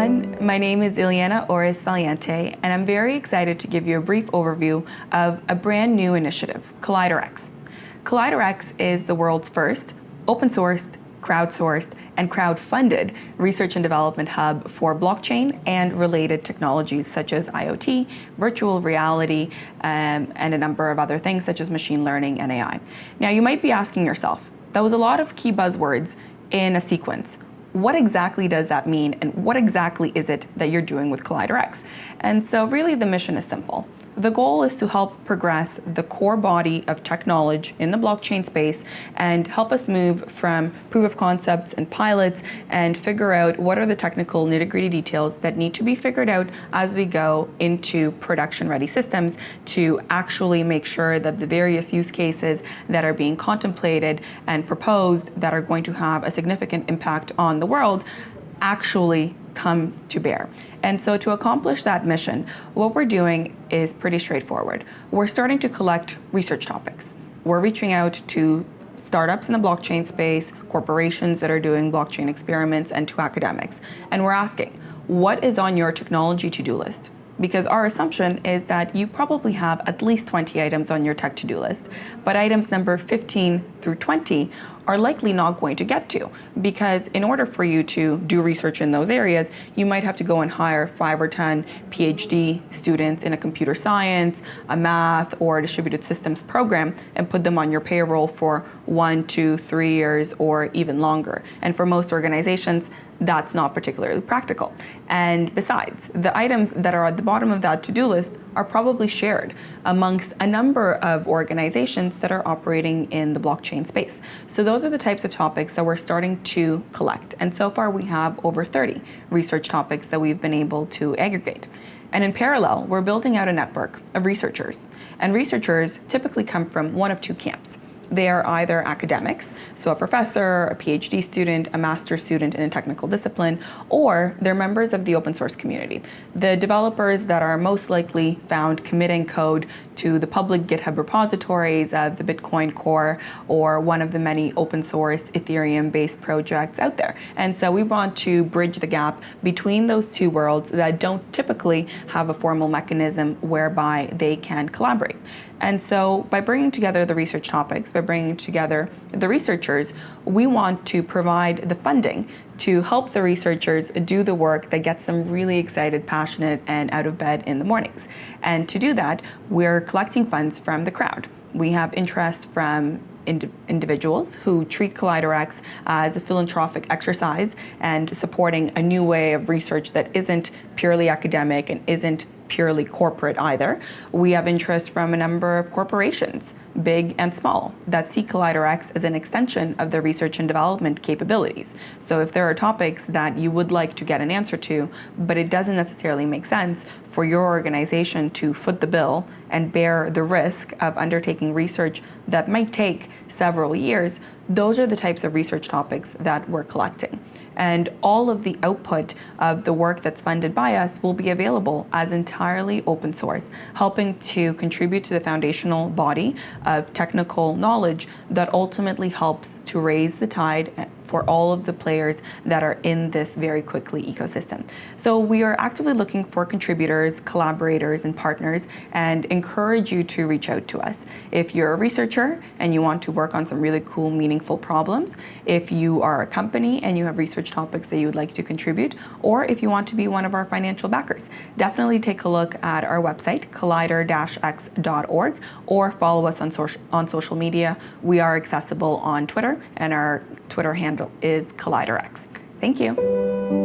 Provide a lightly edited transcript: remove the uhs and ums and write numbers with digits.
everyone, my name is Iliana Oris Valiente, and I'm very excited to give you a brief overview of a brand new initiative, ColliderX. ColliderX is the world's first open-sourced, crowdsourced, and crowd-funded research and development hub for blockchain and related technologies such as IoT, virtual reality, and a number of other things such as machine learning and AI. Now, you might be asking yourself, that was a lot of key buzzwords in a sequence. What exactly does that mean, and what exactly is it that you're doing with ColliderX? And so really the mission is simple. The goal is to help progress the core body of tech knowledge in the blockchain space and help us move from proof of concepts and pilots and figure out what are the technical nitty-gritty details that need to be figured out as we go into production-ready systems to actually make sure that the various use cases that are being contemplated and proposed that are going to have a significant impact on the world actually come to bear. And so to accomplish that mission, what we're doing is pretty straightforward. We're starting to collect research topics. We're reaching out to startups in the blockchain space, corporations that are doing blockchain experiments, and to academics. And we're asking, what is on your technology to-do list? Because our assumption is that you probably have at least 20 items on your tech to-do list, but items number 15 through 20 are likely not going to get to, because in order for you to do research in those areas, you might have to go and hire 5 or 10 PhD students in a computer science, a math, or a distributed systems program and put them on your payroll for 1, 2, 3 years or even longer. And for most organizations, that's not particularly practical. And besides, the items that are at the bottom of that to-do list are probably shared amongst a number of organizations that are operating in the blockchain space. So those are the types of topics that we're starting to collect. And so far we have over 30 research topics that we've been able to aggregate. And in parallel, we're building out a network of researchers. And researchers typically come from one of two camps. They are either academics, so a professor, a PhD student, a master's student in a technical discipline, or they're members of the open source community. The developers that are most likely found committing code to the public GitHub repositories of the Bitcoin Core or one of the many open source Ethereum-based projects out there. And so we want to bridge the gap between those two worlds that don't typically have a formal mechanism whereby they can collaborate. And so by bringing together the research topics, by bringing together the researchers, we want to provide the funding to help the researchers do the work that gets them really excited, passionate, and out of bed in the mornings. And to do that, we're collecting funds from the crowd. We have interest from individuals who treat ColliderX as a philanthropic exercise and supporting a new way of research that isn't purely academic and isn't purely corporate either. We have interest from a number of corporations, big and small, that see ColliderX as an extension of their research and development capabilities. So if there are topics that you would like to get an answer to, but it doesn't necessarily make sense for your organization to foot the bill and bear the risk of undertaking research that might take several years, those are the types of research topics that we're collecting. And all of the output of the work that's funded by us will be available as entirely open source, helping to contribute to the foundational body of technical knowledge that ultimately helps to raise the tide for all of the players that are in this very quickly ecosystem. So we are actively looking for contributors, collaborators, and partners, and encourage you to reach out to us. If you're a researcher and you want to work on some really cool, meaningful problems, if you are a company and you have research topics that you would like to contribute, or if you want to be one of our financial backers, definitely take a look at our website, collider-x.org, or follow us on social media. We are accessible on Twitter, and our Twitter handle is ColliderX. Thank you.